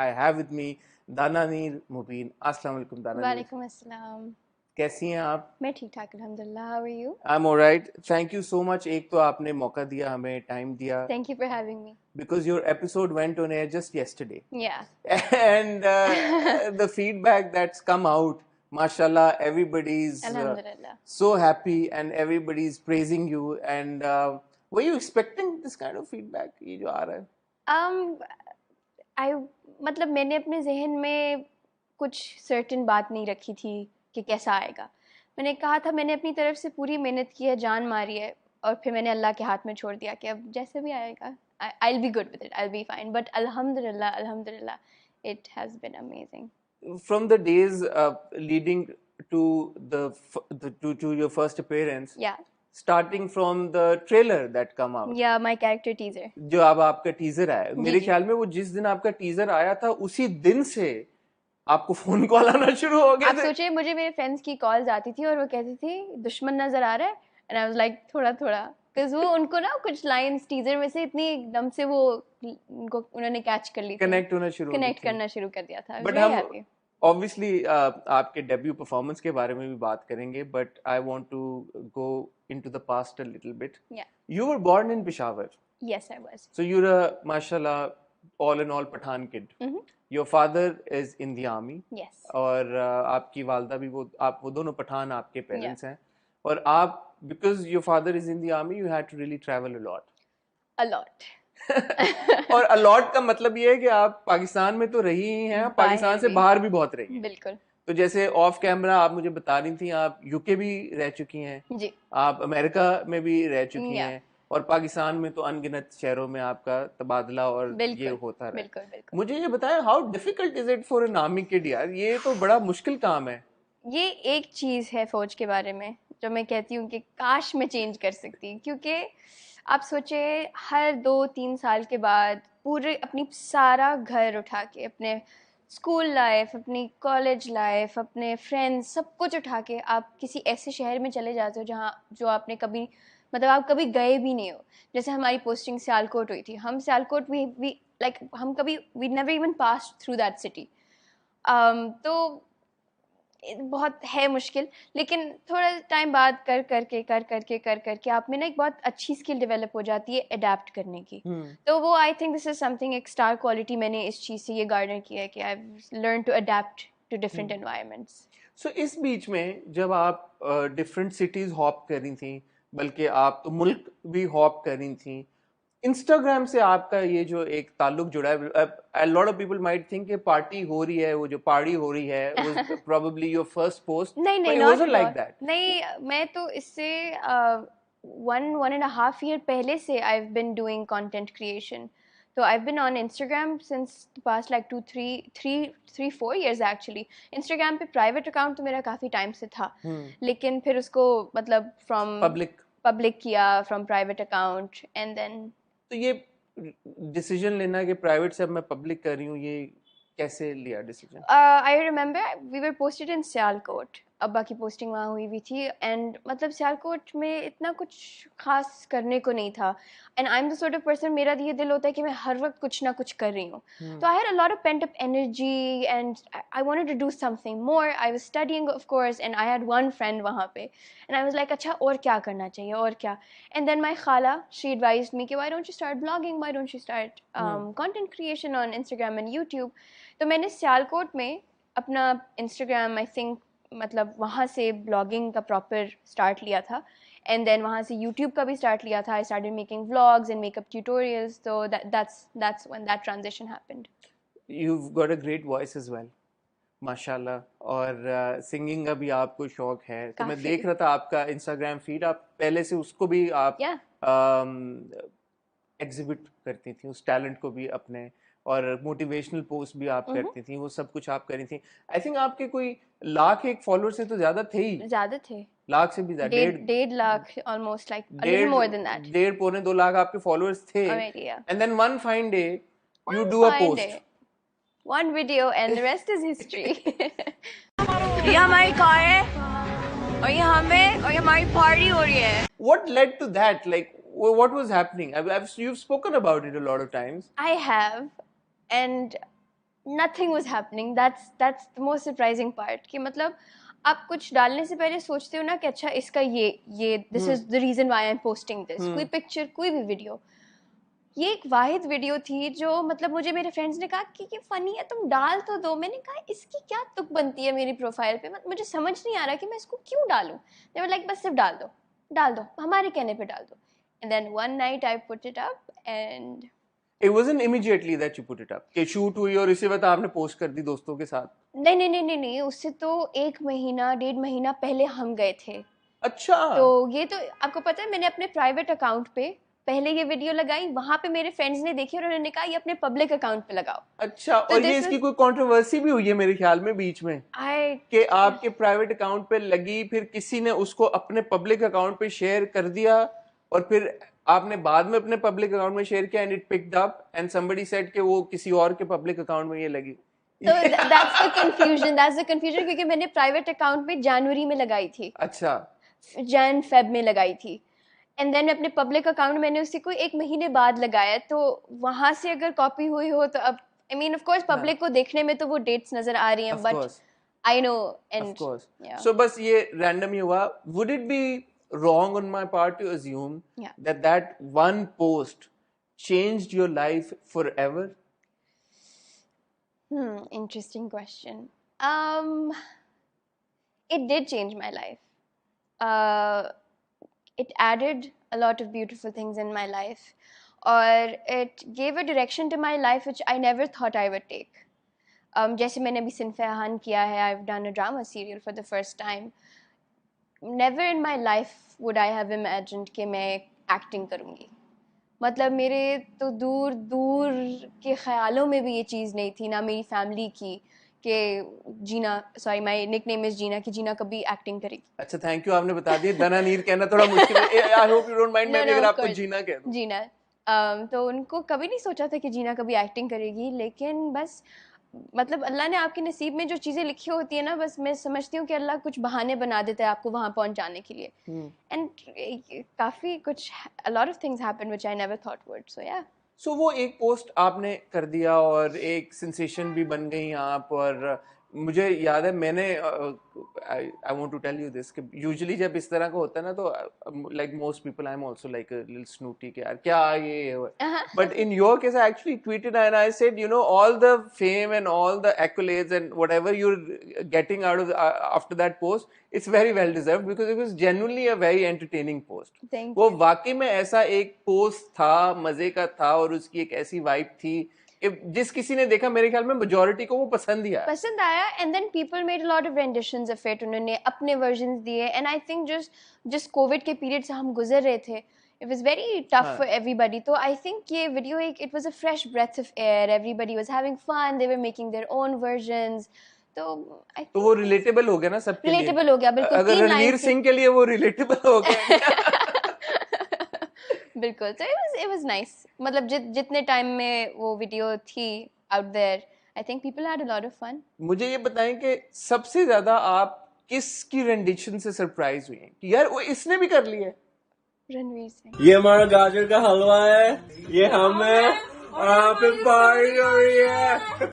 I have with me दाना नीर मुबीन. अस्सलाम वालेकुम दाना नीर. वालेकुम अस्सलाम. कैसी हैं आप? मैं ठीक ठाक अल्हम्दुलिल्लाह. How are you? I'm alright. Thank you so much. एक तो आपने मौका दिया हमें, टाइम दिया. Thank you for having me. Because your episode went on air just yesterday. Yeah. And the feedback that's come out, mashallah, everybody's Alhamdulillah. so happy and everybody's praising you. And were you expecting this kind of feedback? ये जो आ रहा है? मतलब मैंने अपने जहन में कुछ सर्टेन बात नहीं रखी थी कि कैसा आएगा. मैंने कहा था मैंने अपनी तरफ से पूरी मेहनत की है, जान मारी है, और फिर मैंने अल्लाह के हाथ में छोड़ दिया कि अब जैसे भी आएगा I'll be good with it, I'll be fine. But alhamdulillah, it has been amazing. From the days leading to to your first appearance, Yeah. starting from the trailer that come out, Yeah, my character teaser. जो अब आपका teaser आया, मेरे ख्याल में वो जिस दिन आपका टीजर आया था उसी दिन से आपको फोन कॉल आना शुरू हो गया. आप सोचिए, मुझे मेरे फ्रेंड्स की कॉल्स आती थी और वो कहती थी दुश्मन नजर आ रहा है, एंड आई वाज लाइक थोड़ा बिकॉज वो उनको ना कुछ लाइंस टीजर में से इतनी एकदम से वो उनको उन्होंने कैच कर ली, कनेक्ट करना शुरू कर दिया था. बट हम ऑब्वियसली आपके डेब्यू परफॉर्मेंस के बारे में भी बात करेंगे, but I want to go into the past a little bit. You were born in Peshawar. Yes, I was. So you're a, mashallah, all in all Pathan kid. Mm-hmm. Your father is in the army. Yes. और आपकी वालदा भी वो दोनों पठान आपके parents हैं. और आप, because your father is in the army, you had to really travel a lot. A lot. और a lot का मतलब ये है कि आप पाकिस्तान में तो रही ही हैं, पाकिस्तान से बाहर भी बहुत रही हैं. बिल्कुल. तो जैसे ऑफ कैमरा आप मुझे बता रही थी, आप यूके भी रह चुकी हैं जी, आप अमेरिका में भी रह चुकी हैं, और पाकिस्तान में तो अनगिनत शहरों में आपका तबादला और ये होता रहा. बिल्कुल. मुझे ये बताएं, how difficult is it for an army kid? यार ये तो बड़ा मुश्किल काम है. ये एक चीज़ है फौज के बारे में जो मैं कहती हूँ कि काश मैं चेंज कर सकती, क्योंकि आप सोचे हर 2-3 साल के बाद पूरे अपनी सारा घर उठा के, अपने स्कूल लाइफ, अपनी कॉलेज लाइफ, अपने फ्रेंड्स, सब कुछ उठा के आप किसी ऐसे शहर में चले जाते हो जहाँ जो आपने कभी, मतलब आप कभी गए भी नहीं हो. जैसे हमारी पोस्टिंग सियालकोट हुई थी, हम सियालकोट हम कभी we never even pass through that city. तो बहुत है मुश्किल, लेकिन थोड़ा टाइम बाद कर करके आप में ना एक बहुत अच्छी स्किल डेवलप हो जाती है अडेप्ट करने की. तो वो I think this is something, एक स्टार क्वालिटी मैंने इस चीज़ से ये गार्डन किया है कि I have learn to adapt to different environments. So इस बीच में जब आप डिफरेंट सिटीज हॉप कर रही थी, बल्कि आप तो मुल्क भी हॉप कर रही थी, इंस्टाग्राम से आपका ये जो एक ताल्लुक जुड़ा है, a lot of people might think कि पार्टी हो रही है, वो जो पार्टी हो रही है was probably your first post. नहीं, but it wasn't like that. नहीं, मैं तो इससे 1.5 year पहले से I've been doing content creation. So I've been on Instagram since the past like 4 years actually. Instagram पे private account तो मेरा काफी टाइम से था, लेकिन फिर उसको मतलब from public किया, from private account, and then तो ये डिसीजन लेना कि प्राइवेट से अब मैं पब्लिक कर रही हूँ, ये कैसे लिया decision? I remember we were posted in Sialkot. अब्बा की पोस्टिंग वहाँ हुई हुई थी, एंड मतलब सियालकोट में इतना कुछ खास करने को नहीं था. And I am the sort of person, मेरा ये दिल होता है कि मैं हर वक्त कुछ ना कुछ कर रही हूँ. तो I had a lot of pent up energy and I wanted to do something more. I was studying of course, and I had one friend वहाँ पे, एंड आई वाज लाइक अच्छा और क्या करना चाहिए और क्या. एंड देन माई खाला, शी एडवाइज्ड मी कि why don't you start blogging, why don't you start content creation on Instagram and YouTube. तो मैंने सियालकोट में अपना इंस्टाग्राम, आई थिंक मतलब वहाँ से ब्लॉगिंग का प्रॉपर स्टार्ट लिया था, एंड देन वहाँ से यूट्यूब का भी स्टार्ट लिया था. I started making vlogs and makeup tutorials. So that's when that transition happened. You've got a great voice as well, माशाल्लाह. और सिंगिंग का भी आपको शौक है. तो मैं देख रहा था आपका इंस्टाग्राम फीड, आप पहले से उसको भी आप एग्जिबिट करती थी, उस टैलेंट को भी अपने, और मोटिवेशनल पोस्ट भी आप करती थी, वो सब कुछ आप करी थी. आई थिंक आपके कोई 1 लाख फॉलोअर्स से तो ज्यादा थे ही, ज्यादा थे, लाख से भी ज्यादा, 1.5 lakh, almost like a little more than that. 1.5-2 lakh आपके फॉलोअर्स थे. And then one fine day you do a post, one video, and the rest is history. ये हमारी कार है और ये हमें और ये हमारी पार्टी हो रही है. What led to that? Like, what was happening? You've spoken about it a lot of times. I have, and nothing was happening. That's the most surprising part कि मतलब आप कुछ डालने से पहले सोचते हो ना कि अच्छा इसका ये this is the reason why I'm posting this. कोई पिक्चर कोई भी वीडियो, ये एक वाहिद वीडियो थी जो मतलब मुझे मेरे फ्रेंड्स ने कहा कि ये फनी है तुम डाल तो दो। मैंने कहा इसकी क्या तुक बनती है मेरी प्रोफाइल पे, मुझे समझ नहीं आ रहा कि मैं इसको क्यों डालूं। they were like बस सिर्फ डाल दो हमारे कहने पे डाल दो। and then one night I put it up and It wasn't immediately that you put it up कि शूट हुई और इसी वक्त आपने पोस्ट कर दी दोस्तों के साथ? नहीं, उससे तो 1-1.5 महीना पहले हम गए थे। अच्छा। तो ये तो आपको पता है मैंने अपने प्राइवेट अकाउंट पे पहले ये वीडियो लगाई, वहां पे मेरे फ्रेंड्स ने देखी और उन्होंने कहा ये अपने पब्लिक अकाउंट पे लगाओ। अच्छा, और ये इसकी कोई कंट्रोवर्सी भी हुई है मेरे ख्याल में बीच में कि आपके प्राइवेट अकाउंट पे लगी, फिर किसी ने उसको अपने पब्लिक अकाउंट पे शेयर कर दिया और फिर आपने बाद में अपने पब्लिक अकाउंट में शेयर किया and it picked up and somebody said कि वो किसी और के पब्लिक अकाउंट में ये लगी। तो that's the confusion क्योंकि मैंने प्राइवेट अकाउंट में जनवरी में लगाई थी। अच्छा। फेब में लगाई थी एंड देन अपने पब्लिक अकाउंट मैंने उसी को 1 महीने बाद लगाया, तो वहां से अगर कॉपी हुई हो तो अब I mean of course public को देखने में तो वो डेट्स नजर आ रही हैं but I know and so बस ये रैंडम ही हुआ। Would it be wrong on my part to assume that one post changed your life forever? Interesting question. It did change my life. It added a lot of beautiful things in my life, or it gave a direction to my life which I never thought I would take. जैसे मैंने अभी सिनफेहान किया है, I've done a drama serial for the first time. Never in my life would I have imagined कि मैं acting करूँगी। मतलब मेरे तो दूर दूर के ख्यालों में भी ये चीज़ नहीं थी, ना मेरी फैमिली की कि जीना, सॉरी माय निकनेम इज जीना, कि जीना कभी एक्टिंग करेगी। अच्छा, थैंक यू, आपने बता दिया। दना नीर कहना थोड़ा मुश्किल है। I hope you don't mind मैं अगर आपको जीना कह दूं। जीना तो उनको कभी नहीं सोचा था कि जीना कभी एक्टिंग करेगी, लेकिन बस मतलब अल्लाह ने आपके नसीब में जो चीज़ें लिखी होती है ना, बस मैं समझती हूँ कि अल्लाह कुछ बहाने बना देता है आपको वहाँ पहुँच जाने के लिए। एंड काफ़ी कुछ a lot of things happened which I never thought would, so yeah. So वो एक पोस्ट आपने कर दिया और एक सेंसेशन भी बन गई आप। और मुझे याद है मैंने I want to tell you this कि यूजुअली जब इस तरह का होता है ना तो like most people I am also like a little snooty कि यार क्या ये, but in your case I actually tweeted and I said you know all the fame and all the accolades and whatever you are getting out of after that post, it's very well deserved because it was genuinely a very entertaining post. वो वाकई में ऐसा एक post था, मजे का था और उसकी एक ऐसी वाइब थी जिस किसी ने देखा मेरे ख्याल में मेजॉरिटी को वो पसंद आया। And then people made a lot of renditions of it, उन्होंने अपने वर्जन्स दिए and I think just covid के पीरियड से हम गुजर रहे थे, it was very tough for everybody. तो आई थिंक ये वीडियो एक it was a fresh breath of air, everybody was having fun, they were making their own versions. तो वो रिलेटेबल हो गया ना सबके लिए। रिलेटेबल हो गया बिल्कुल। अगर रणवीर सिंह के लिए वो रिलेटेबल हो गया बिल्कुल। तो it was nice, मतलब जितने टाइम में वो वीडियो थी out there, I think people had a lot of fun. मुझे ये बताएं कि सबसे ज्यादा आप किसकी रेंडिशन से सरप्राइज हुई हैं कि यार वो इसने भी कर लिया है? रणवीर सिंह। ये हमारा गाजर का हलवा है, ये हम है और आप पार्टी हो रही है।